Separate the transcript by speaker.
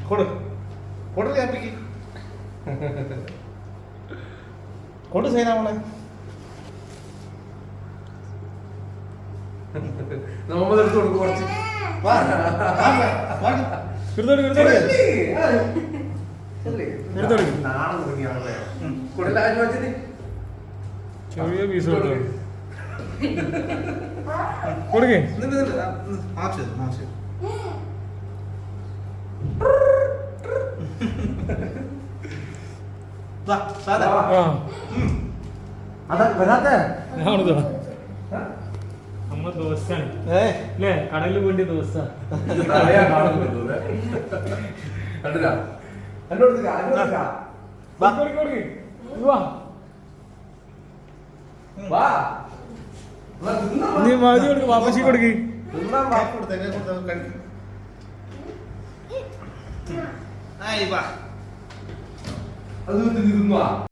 Speaker 1: കൊടു കൊടു ക്യാപ്പിക്ക് കൊടു സൈന മോളെ.
Speaker 2: നമ്മൾ എടുത്ത് കൊടുക്കും കുറച്ച്.
Speaker 3: ചെറിയ പീസ് കൊടുക്കേ. നമ്മ ദോശാണ് അല്ലേ, കടലിൽ വേണ്ടി ദോശ. നീ മാതി കൊടുക്ക്, വാപ്പച്ചി കൊടുക്ക്.
Speaker 1: ആയി വാ.
Speaker 2: അത് തിന്നുവാ.